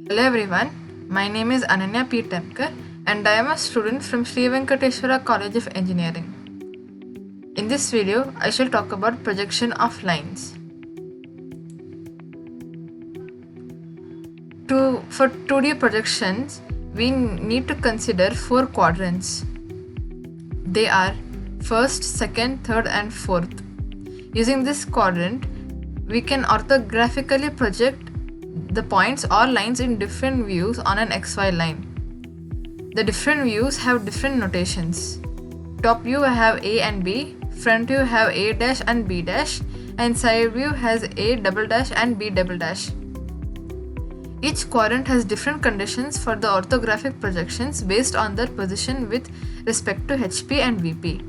Hello everyone, my name is Ananya P. Temkar and I am a student from Sri Venkateswara College of Engineering. In this video, I shall talk about projection of lines. For 2D projections, we need to consider 4 quadrants. They are first, second, third and fourth. Using this quadrant, we can orthographically project the points or lines in different views on an XY line. The different views have different notations. Top view have A and B, front view have A dash and B dash, and side view has A double dash and B double dash. Each quadrant has different conditions for the orthographic projections based on their position with respect to HP and VP.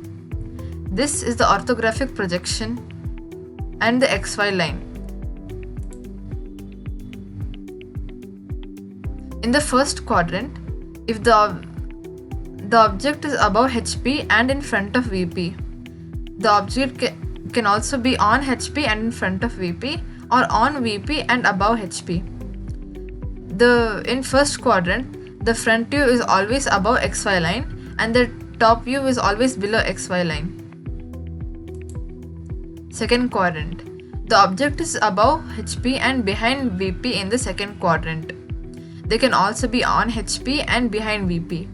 This is the orthographic projection and the XY line. In the first quadrant, if the object is above HP and in front of VP, the object can also be on HP and in front of VP or on VP and above HP. In first quadrant, the front view is always above XY line and the top view is always below XY line. Second quadrant, the object is above HP and behind VP in the second quadrant. They can also be on HP and behind VP.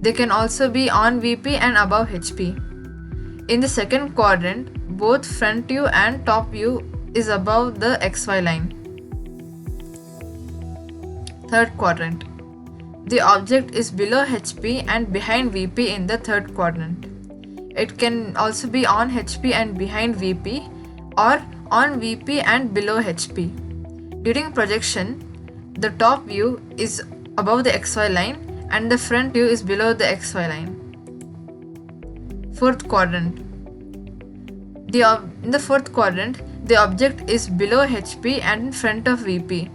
They can also be on VP and above HP. In the second quadrant, both front view and top view is above the XY line. Third quadrant, the object is below HP and behind VP in the third quadrant. It can also be on HP and behind VP or on VP and below HP. During projection, the top view is above the XY line and the front view is below the XY line. Fourth quadrant. In the fourth quadrant, the object is below HP and in front of VP.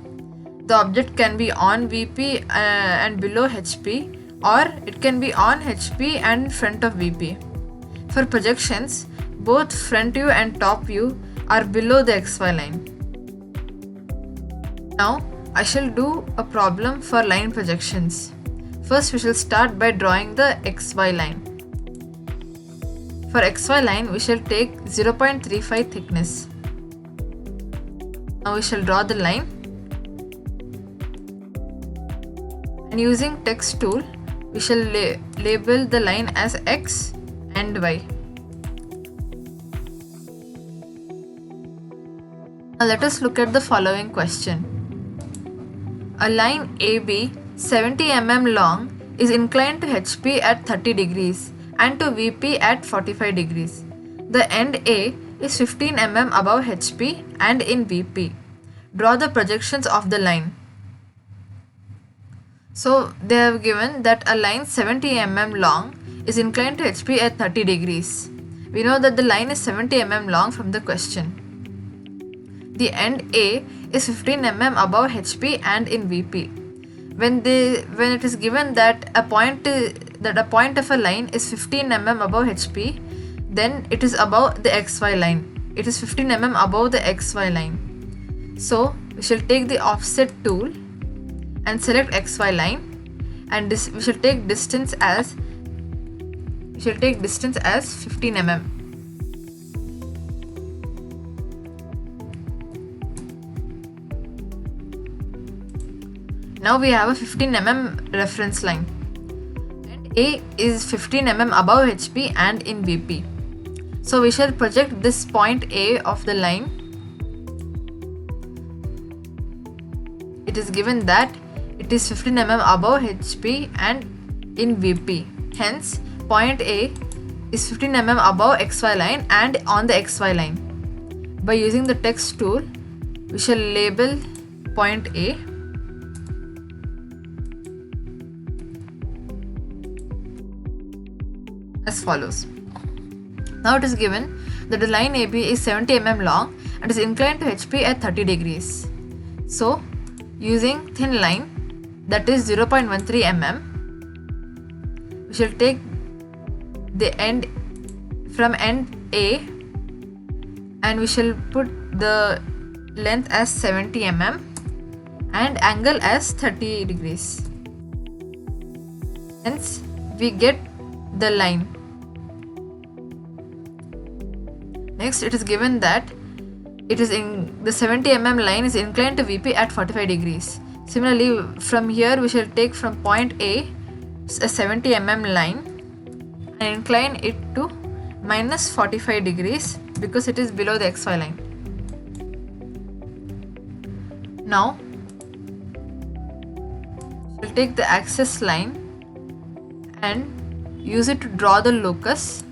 The object can be on VP and below HP, or it can be on HP and in front of VP. For projections, both front view and top view are below the XY line. Now, I shall do a problem for line projections. First, we shall start by drawing the XY line. For XY line, we shall take 0.35 thickness. Now we shall draw the line. And using text tool, we shall label the line as X and Y. Now let us look at the following question. A line AB 70 mm long is inclined to HP at 30 degrees and to VP at 45 degrees. The end A is 15 mm above HP and in VP. Draw the projections of the line. So they have given that a line 70 mm long is inclined to HP at 30 degrees. We know that the line is 70 mm long from the question. The end A is 15 mm above HP and in VP. When it is given that a point of a line is 15 mm above HP, then it is above the XY line. It is 15 mm above the XY line. So we shall take the offset tool and select XY line, and we shall take distance as 15 mm. Now we have a 15 mm reference line. And A is 15 mm above HP and in VP. So we shall project this point A of the line. It is given that it is 15 mm above HP and in VP. Hence, point A is 15 mm above XY line and on the XY line. By using the text tool, we shall label point A. As follows. Now it is given that the line AB is 70 mm long and is inclined to HP at 30 degrees. So, using thin line, that is 0.13 mm, we shall take the end from end A and we shall put the length as 70 mm and angle as 30 degrees. Hence, we get the line. Next, it is given that it is in the 70 mm line is inclined to VP at 45 degrees. Similarly, from here we shall take from point A a 70 mm line and incline it to minus 45 degrees because it is below the XY line. Now, we'll take the axis line and use it to draw the locus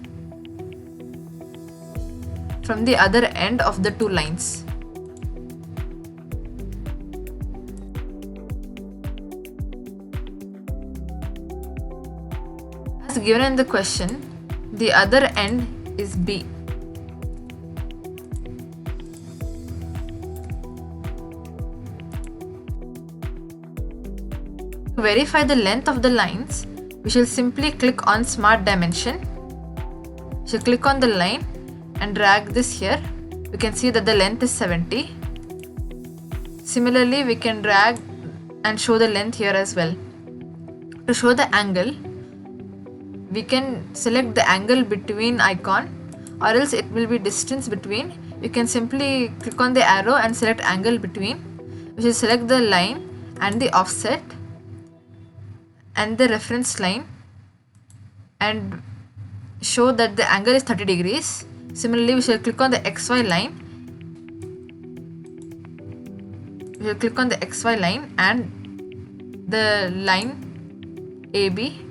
from the other end of the two lines. As given in the question, the other end is B. To verify the length of the lines, we shall simply click on Smart Dimension. We shall click on the line and drag this here. We can see that the length is 70. Similarly, we can drag and show the length here as well. To show the angle, we can select the angle between icon, or else it will be distance between. You can simply click on the arrow and select angle between. We should select the line and the offset and the reference line and show that the angle is 30 degrees. Similarly, we shall click on the XY line. We will click on the XY line and the line AB,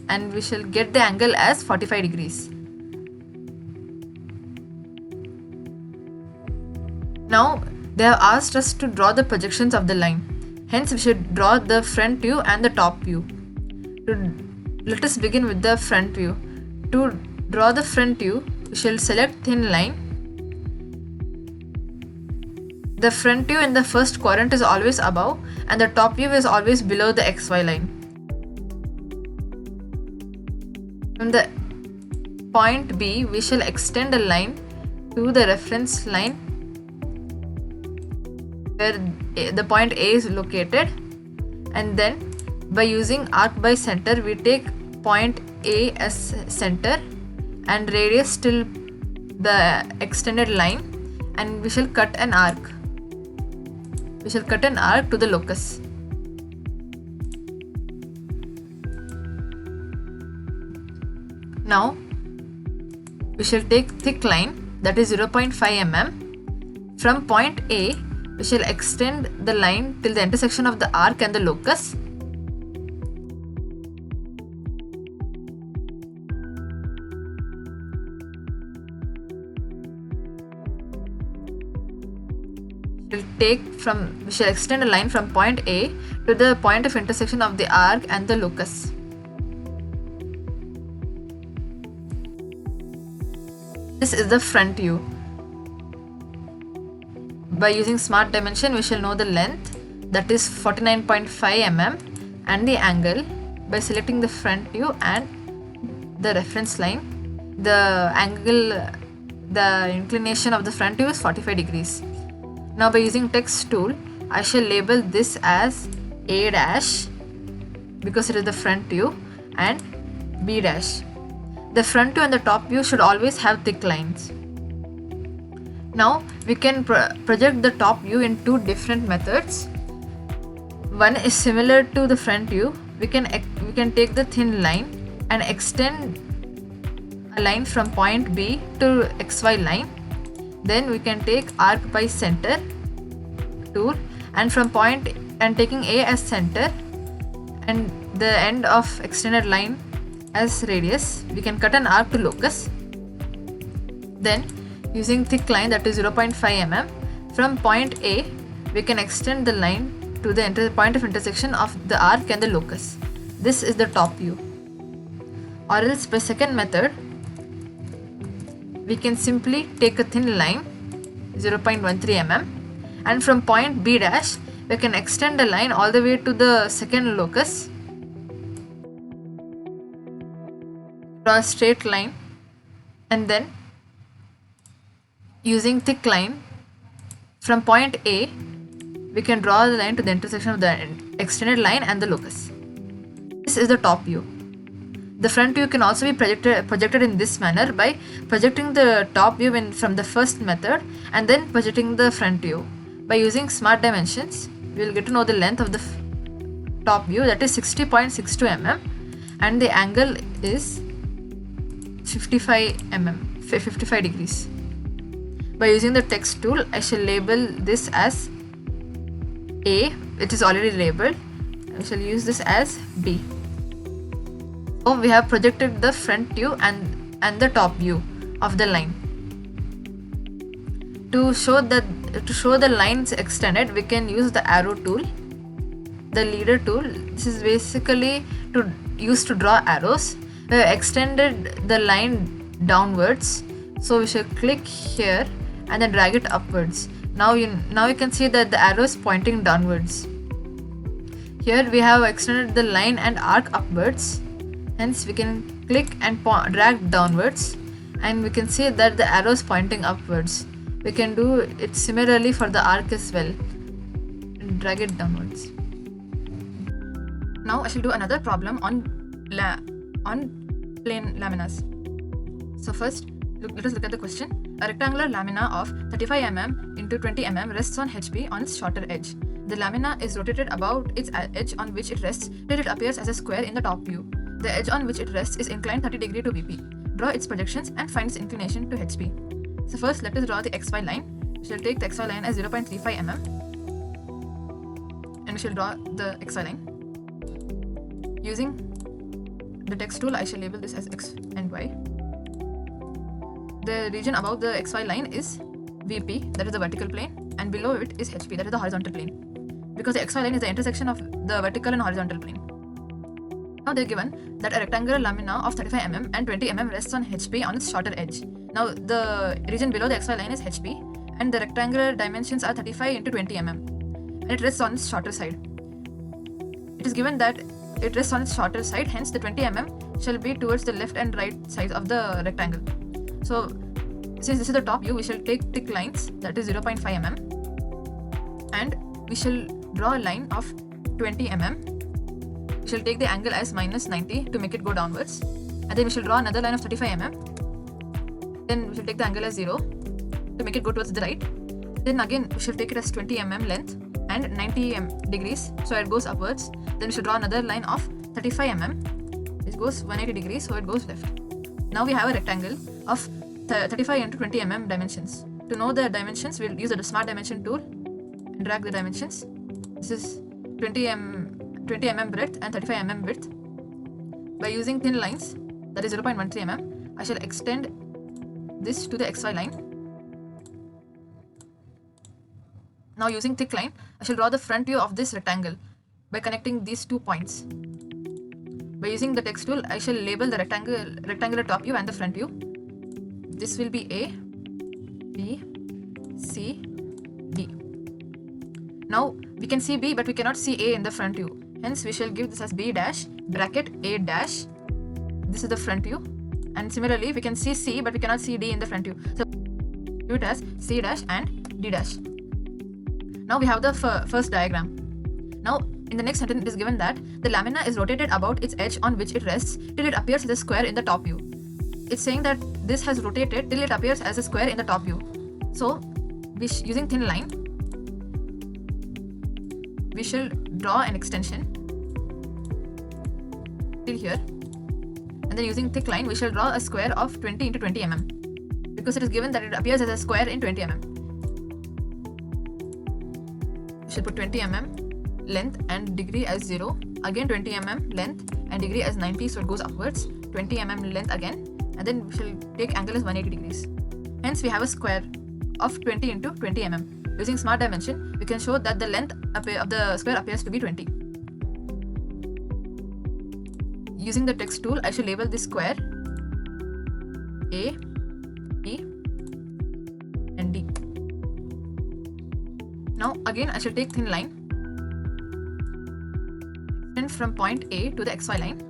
and we shall get the angle as 45 degrees. Now, they have asked us to draw the projections of the line. Hence, we should draw the front view and the top view. Let us begin with the front view. To draw the front view, we shall select thin line. The front view in the first quadrant is always above and the top view is always below the XY line. From the point B, we shall extend a line to the reference line where the point A is located, and then by using arc by center, we take point A as center and radius till the extended line, and we shall cut an arc. We shall cut an arc to the locus. Now, we shall take thick line, that is 0.5 mm. From point A, we shall extend the line till the intersection of the arc and the locus. We shall extend a line from point A to the point of intersection of the arc and the locus. This is the front view. By using Smart Dimension, we shall know the length, that is 49.5 mm, and the angle by selecting the front view and the reference line. The angle, the inclination of the front view is 45 degrees. Now, by using text tool, I shall label this as A dash because it is the front view, and B dash. The front view and the top view should always have thick lines. Now, we can project the top view in two different methods. One is similar to the front view. We can take the thin line and extend a line from point B to XY line. Then we can take arc by center tool, and from point and taking A as center and the end of extended line as radius, we can cut an arc to locus. Then using thick line, that is 0.5 mm, from point A we can extend the line to the point of intersection of the arc and the locus. This is the top view. Or else by second method, we can simply take a thin line 0.13 mm, and from point B dash we can extend the line all the way to the second locus, draw a straight line, and then using thick line from point A we can draw the line to the intersection of the extended line and the locus. This is the top view. The front view can also be projected in this manner by projecting the top view from the first method and then projecting the front view. By using smart dimensions, we will get to know the length of the top view, that is 60.62 mm, and the angle is 55 degrees. By using the text tool, I shall label this as A, it is already labeled. I shall use this as B. So we have projected the front view and the top view of the line. To show the lines extended, we can use the arrow tool, the leader tool. This is basically used to draw arrows. We have extended the line downwards, so we shall click here and then drag it upwards. Now you can see that the arrow is pointing downwards. Here we have extended the line and arc upwards. Hence we can click and drag downwards, and we can see that the arrow is pointing upwards. We can do it similarly for the arc as well and drag it downwards. Now I shall do another problem on plane laminas. So first, let us look at the question. A rectangular lamina of 35 mm into 20 mm rests on HP on its shorter edge. The lamina is rotated about its edge on which it rests till it appears as a square in the top view. The edge on which it rests is inclined 30 degrees to VP. Draw its projections and find its inclination to HP. So first, let us draw the XY line. We shall take the XY line as 0.35 mm, and we shall draw the XY line. Using the text tool, I shall label this as X and Y. The region above the XY line is VP, that is the vertical plane, and below it is HP, that is the horizontal plane, because the XY line is the intersection of the vertical and horizontal plane. Now they are given that a rectangular lamina of 35 mm and 20 mm rests on HP on its shorter edge. Now the region below the XY line is HP, and the rectangular dimensions are 35 into 20 mm, and it rests on its shorter side. It is given that it rests on its shorter side, hence the 20 mm shall be towards the left and right sides of the rectangle. So since this is the top view, we shall take thick lines, that is 0.5 mm, and we shall draw a line of 20 mm. We shall take the angle as minus 90 to make it go downwards, and then we shall draw another line of 35 mm. Then we shall take the angle as 0 to make it go towards the right. Then again we shall take it as 20 mm length and 90 degrees, so it goes upwards. Then we shall draw another line of 35 mm, which goes 180 degrees, so it goes left. Now we have a rectangle of 35 into 20 mm dimensions. To know the dimensions, we'll use the smart dimension tool and drag the dimensions. This is 20 mm breadth and 35 mm width. By using thin lines, that is 0.13 mm, I shall extend this to the XY line. Now using thick line, I shall draw the front view of this rectangle by connecting these 2 points. By using the text tool, I shall label the rectangular top view and the front view. This will be A, B, C, D. Now we can see B, but we cannot see A in the front view. Hence we shall give this as B dash bracket A dash. This is the front view. And similarly, we can see C, but we cannot see D in the front view. So give it as C dash and D dash. Now we have the first diagram. Now in the next sentence, it is given that the lamina is rotated about its edge on which it rests till it appears as a square in the top view. It's saying that this has rotated till it appears as a square in the top view. So using thin line, we shall draw an extension till here, and then using thick line, we shall draw a square of 20 into 20 mm, because it is given that it appears as a square in 20 mm. We shall put 20 mm length and degree as 0, again 20 mm length and degree as 90, so it goes upwards, 20 mm length again, and then we shall take angle as 180 degrees. Hence we have a square of 20 into 20 mm. Using smart dimension, we can show that the length of the square appears to be 20. Using the text tool, I shall label this square A, B, and D. Now again I shall take thin line, extend from point A to the XY line,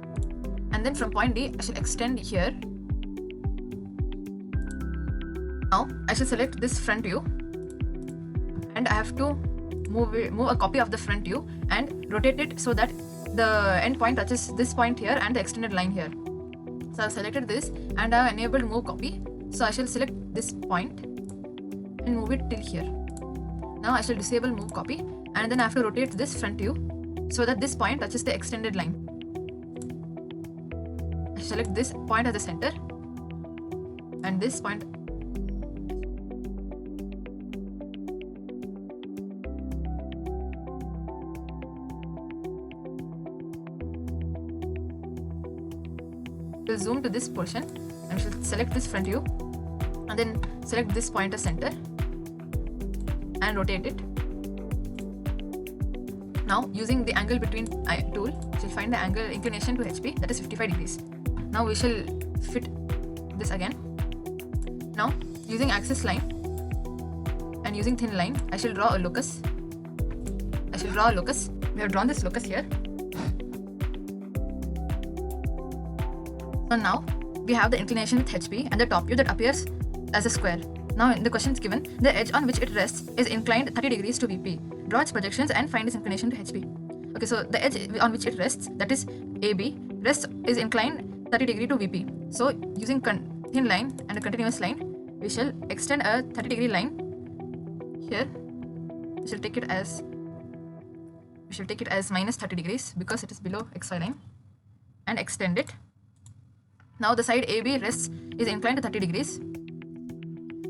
and then from point D I shall extend here. Now I shall select this front view, and I have to move a copy of the front view and rotate it so that the end point touches this point here and the extended line here. So I've selected this and I've enabled move copy. So I shall select this point and move it till here. Now I shall disable move copy and then I have to rotate this front view so that this point touches the extended line. I select this point as the center and this point. We'll zoom to this portion and we shall select this front view and then select this point as center and rotate it. Now using the angle between tool, we shall find the angle inclination to HP, that is 55 degrees. Now we shall fit this again. Now using axis line and using thin line, I shall draw a locus. We have drawn this locus here. So now we have the inclination with HP and the top view that appears as a square. Now in the question is given, the edge on which it rests is inclined 30 degrees to VP. Draw its projections and find its inclination to HP. Okay, so the edge on which it rests, that is AB, is inclined 30 degree to VP. So using thin line and a continuous line, we shall extend a 30 degree line here. We shall take it as minus 30 degrees because it is below XY line and extend it. Now the side AB rests is inclined to 30 degrees.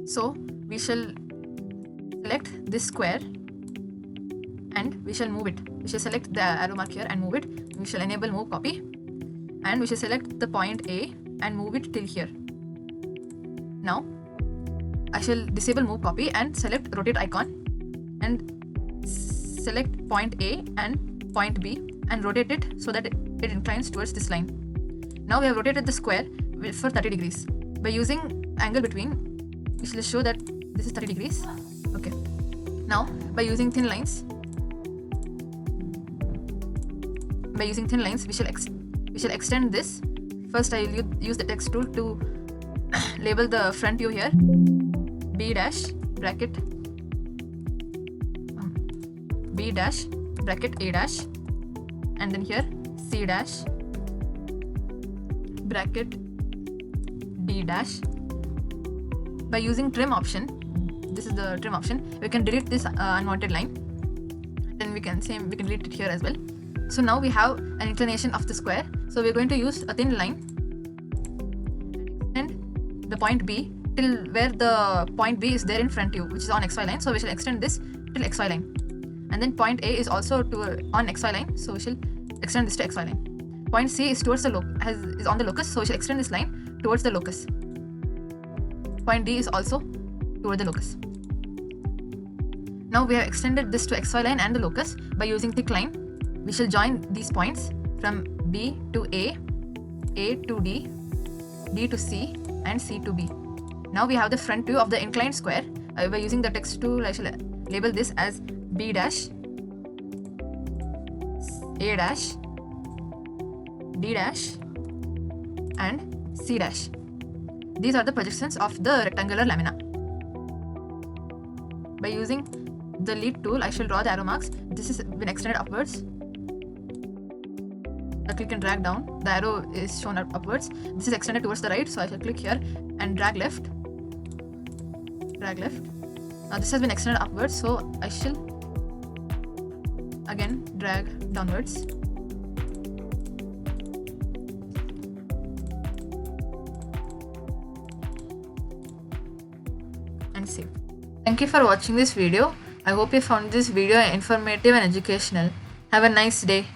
So we shall select this square and we shall move it. We shall select the arrow mark here and move it. We shall enable move copy and we shall select the point A and move it till here. Now I shall disable move copy and select rotate icon and select point A and point B and rotate it so that it inclines towards this line. Now we have rotated the square for 30 degrees. By using angle between, we shall show that this is 30 degrees. Okay. Now by using thin lines, we shall extend this. First I will use the text tool to label the front view here. B dash bracket A dash and then here C dash bracket D dash. By using trim option, this is the trim option, we can delete this unwanted line. Then we can delete it here as well. So now we have an inclination of the square. So we're going to use a thin line and the point B till where the point B is there in front view, which is on XY line. So we shall extend this till XY line. And then point A is also on XY line. So we shall extend this to XY line. Point C is towards the is on the locus. So we shall extend this line towards the locus. Point D is also toward the locus. Now we have extended this to XY line and the locus. By using thick line, we shall join these points from B to A to D, D to C and C to B. Now we have the front view of the inclined square. By using the text tool, I shall label this as B dash, A dash, D dash and C dash. These are the projections of the rectangular lamina. By using the lead tool, I shall draw the arrow marks. This has been extended upwards. I click and drag down. The arrow is shown upwards. This is extended towards the right, so I shall click here and drag left. Now this has been extended upwards, so I shall again drag downwards. And save. Thank you for watching this video. I hope you found this video informative and educational. Have a nice day.